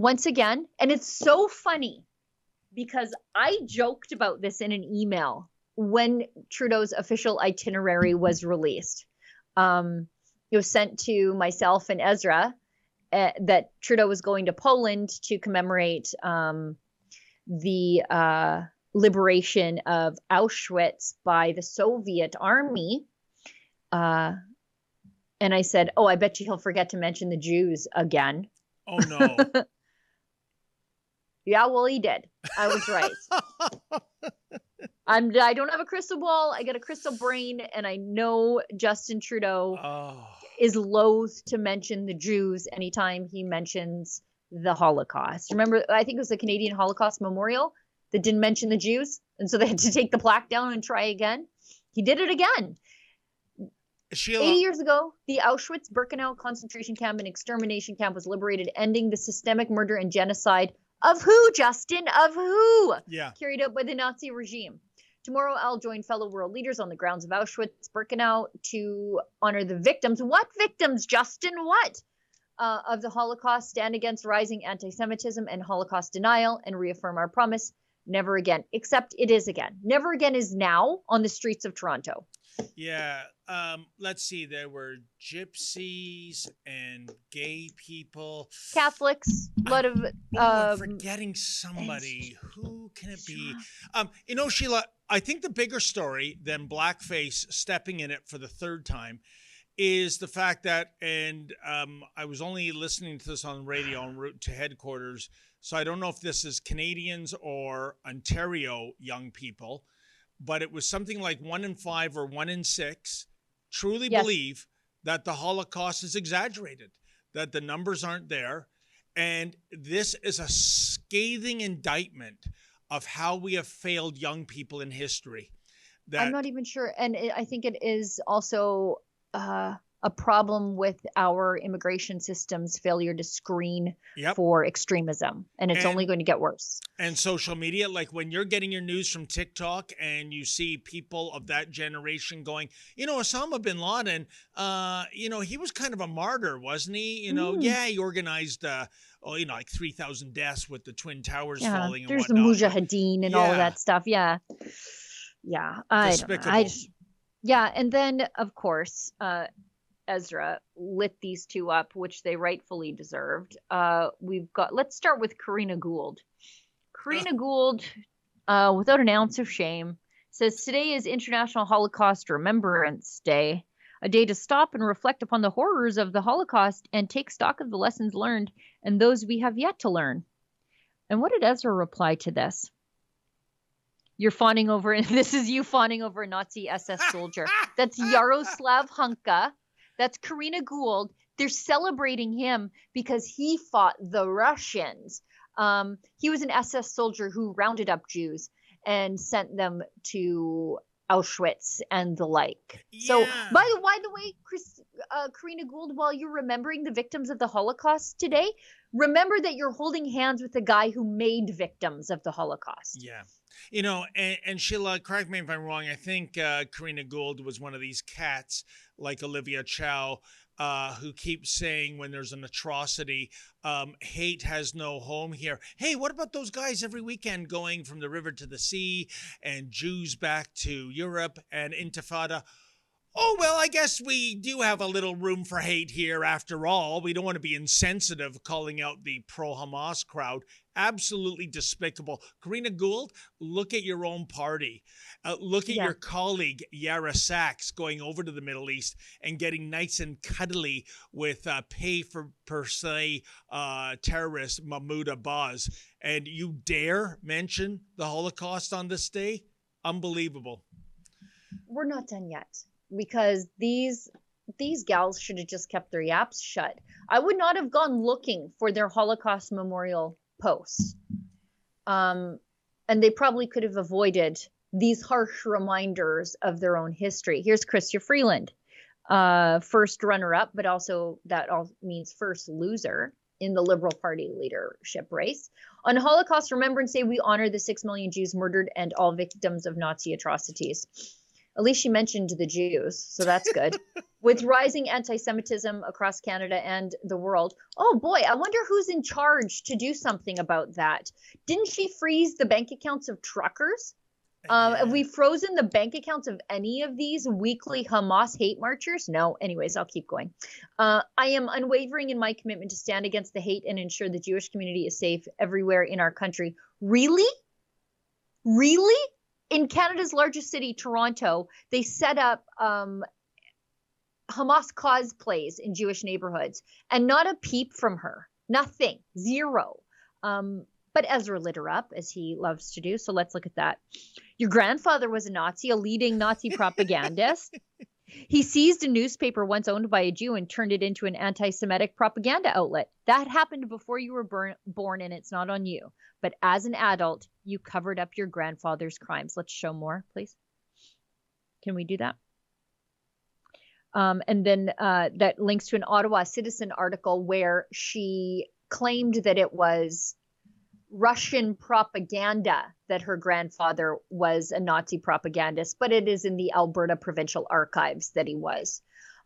once again, and it's so funny because I joked about this in an email when Trudeau's official itinerary was released. It was sent to myself and Ezra that Trudeau was going to Poland to commemorate the liberation of Auschwitz by the Soviet army. And I said, oh, I bet you he'll forget to mention the Jews again. Oh, no. Yeah, well, he did. I was right. I don't have a crystal ball. I got a crystal brain, and I know Justin Trudeau is loath to mention the Jews anytime he mentions the Holocaust. Remember, I think it was the Canadian Holocaust Memorial that didn't mention the Jews, and so they had to take the plaque down and try again. He did it again. Sheila. 80 years ago, the Auschwitz-Birkenau concentration camp and extermination camp was liberated, ending the systemic murder and genocide of who, Justin? Of who? Yeah. Carried out by the Nazi regime. Tomorrow, I'll join fellow world leaders on the grounds of Auschwitz-Birkenau to honor the victims. What victims, Justin? What? Of the Holocaust, stand against rising anti-Semitism and Holocaust denial, and reaffirm our promise, never again. Except it is again. Never again is now on the streets of Toronto. Yeah. Let's see. There were gypsies and gay people. Catholics. A lot of... I'm forgetting somebody. Who can it be? Sheila, I think the bigger story than blackface stepping in it for the third time is the fact that, and I was only listening to this on the radio en route to headquarters, so I don't know if this is Canadians or Ontario young people, but it was something like 1 in 5 or 1 in 6 truly believe that the Holocaust is exaggerated, that the numbers aren't there. And this is a scathing indictment of how we have failed young people in history. I'm not even sure. And I think it is also a problem with our immigration system's failure to screen for extremism. And it's only going to get worse. And social media, like when you're getting your news from TikTok and you see people of that generation going, Osama bin Laden, he was kind of a martyr, wasn't he? Yeah, he organized, like 3,000 deaths with the Twin Towers falling and there's whatnot. There's the Mujahideen and all of that stuff. Yeah. Yeah. Despicable. And then, of course, Ezra lit these two up, which they rightfully deserved. Let's start with Karina Gould. Karina Gould, without an ounce of shame, says today is International Holocaust Remembrance Day, a day to stop and reflect upon the horrors of the Holocaust and take stock of the lessons learned and those we have yet to learn. And what did Ezra reply to this? You're fawning over, this is you fawning over a Nazi SS soldier. That's Yaroslav Hunka. That's Karina Gould. They're celebrating him because he fought the Russians. He was an SS soldier who rounded up Jews and sent them to Auschwitz and the like. Yeah. So, by the way, Karina Gould, while you're remembering the victims of the Holocaust today, remember that you're holding hands with the guy who made victims of the Holocaust. Yeah. And Sheila, correct me if I'm wrong, I think Karina Gould was one of these cats like Olivia Chow who keeps saying when there's an atrocity, hate has no home here. Hey, what about those guys every weekend going from the river to the sea and Jews back to Europe and Intifada? Oh, well, I guess we do have a little room for hate here after all. We don't want to be insensitive calling out the pro-Hamas crowd. Absolutely despicable. Karina Gould, look at your own party. Look at your colleague, Yara Sachs, going over to the Middle East and getting nice and cuddly with per se terrorist Mahmoud Abbas. And you dare mention the Holocaust on this day? Unbelievable. We're not done yet. Because these gals should have just kept their yaps shut. I would not have gone looking for their Holocaust memorial posts. And they probably could have avoided these harsh reminders of their own history. Here's Chrystia Freeland, first runner-up, but also that all means first loser in the Liberal Party leadership race. On Holocaust Remembrance Day, we honor the 6 million Jews murdered and all victims of Nazi atrocities. At least she mentioned the Jews, so that's good. With rising anti-Semitism across Canada and the world. Oh boy, I wonder who's in charge to do something about that. Didn't she freeze the bank accounts of truckers? Have we frozen the bank accounts of any of these weekly Hamas hate marchers? No. Anyways, I'll keep going. I am unwavering in my commitment to stand against the hate and ensure the Jewish community is safe everywhere in our country. Really? Really? In Canada's largest city, Toronto, they set up Hamas cosplays in Jewish neighborhoods, and not a peep from her. Nothing. Zero. But Ezra lit her up, as he loves to do. So let's look at that. Your grandfather was a Nazi, a leading Nazi propagandist. He seized a newspaper once owned by a Jew and turned it into an anti-Semitic propaganda outlet. That happened before you were born, and it's not on you. But as an adult, you covered up your grandfather's crimes. Let's show more, please. Can we do that? And then that links to an Ottawa Citizen article where she claimed that it was Russian propaganda that her grandfather was a Nazi propagandist, but it is in the Alberta Provincial Archives that he was.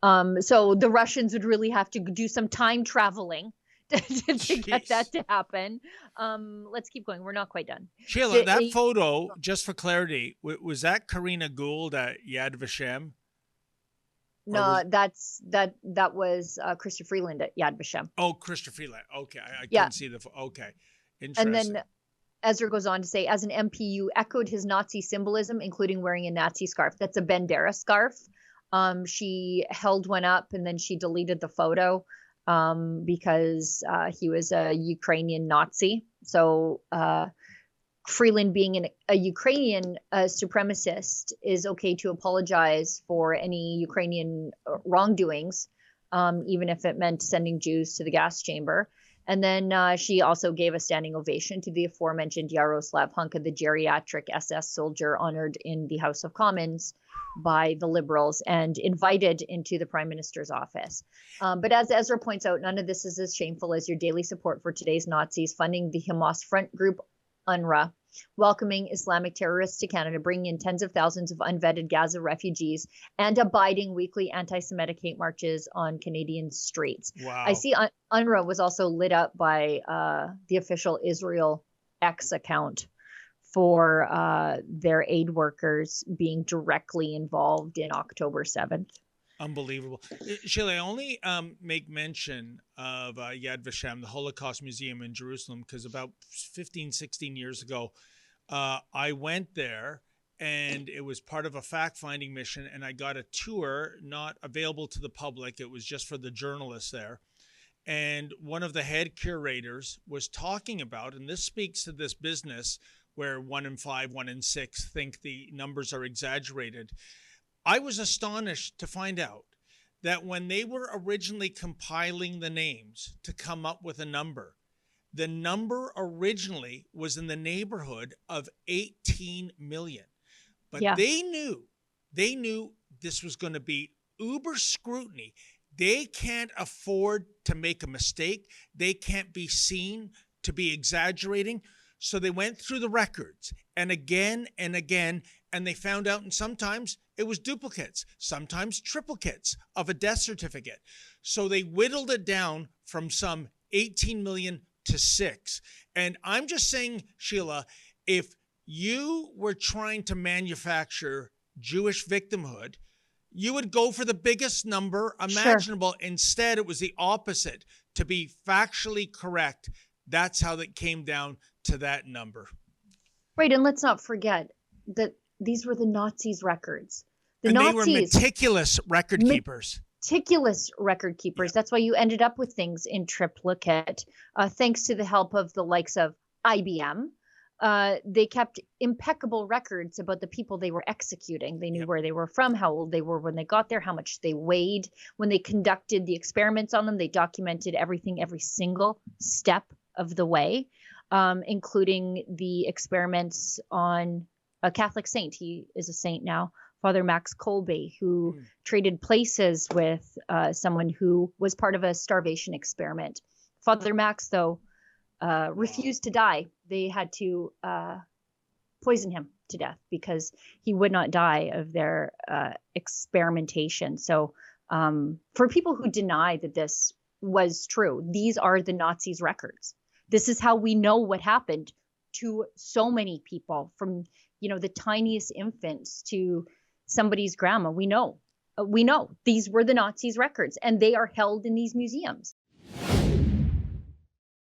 So the Russians would really have to do some time traveling to get that to happen. Let's keep going. We're not quite done. Sheila, that photo, just for clarity, was that Karina Gould at Yad Vashem? No, that was Chrystia Freeland at Yad Vashem. Oh, Chrystia Freeland. Okay, I couldn't see the. Okay, interesting. And then Ezra goes on to say, as an MP, you echoed his Nazi symbolism, including wearing a Nazi scarf. That's a Bandera scarf. She held one up and then she deleted the photo because he was a Ukrainian Nazi. So Freeland, being a Ukrainian supremacist, is okay to apologize for any Ukrainian wrongdoings, even if it meant sending Jews to the gas chamber. And then she also gave a standing ovation to the aforementioned Yaroslav Hunka, the geriatric SS soldier honored in the House of Commons by the Liberals and invited into the Prime Minister's office. But as Ezra points out, none of this is as shameful as your daily support for today's Nazis, funding the Hamas front group UNRWA, welcoming Islamic terrorists to Canada, bringing in tens of thousands of unvetted Gaza refugees, and abiding weekly anti-Semitic hate marches on Canadian streets. Wow. I see UNRWA was also lit up by the official Israel X account for their aid workers being directly involved in October 7th. Unbelievable. Sheila, I only make mention of Yad Vashem, the Holocaust Museum in Jerusalem, because about 15, 16 years ago, I went there and it was part of a fact-finding mission, and I got a tour not available to the public. It was just for the journalists there. And one of the head curators was talking about, and this speaks to this business where 1 in 5, 1 in 6 think the numbers are exaggerated. I was astonished to find out that when they were originally compiling the names to come up with a number, the number originally was in the neighborhood of 18 million. But they knew this was going to be uber scrutiny. They can't afford to make a mistake. They can't be seen to be exaggerating. So they went through the records and again, and they found out, and sometimes it was duplicates, sometimes triplicates of a death certificate. So they whittled it down from some 18 million to 6. And I'm just saying, Sheila, if you were trying to manufacture Jewish victimhood, you would go for the biggest number imaginable. Sure. Instead, it was the opposite. To be factually correct, that's how that came down to that number. Right, and let's not forget that these were the Nazis' records. They were meticulous record keepers. Meticulous record keepers. Yeah. That's why you ended up with things in triplicate, thanks to the help of the likes of IBM. They kept impeccable records about the people they were executing. They knew where they were from, how old they were when they got there, how much they weighed. When they conducted the experiments on them, they documented everything, every single step of the way, including the experiments on a Catholic saint. He is a saint now, Father Max Kolbe, who traded places with someone who was part of a starvation experiment. Father Max, though, refused to die. They had to poison him to death because he would not die of their experimentation. So for people who deny that this was true, these are the Nazis' records. This is how we know what happened to so many people, from, you know, the tiniest infants to somebody's grandma. We know these were the Nazis' records, and they are held in these museums.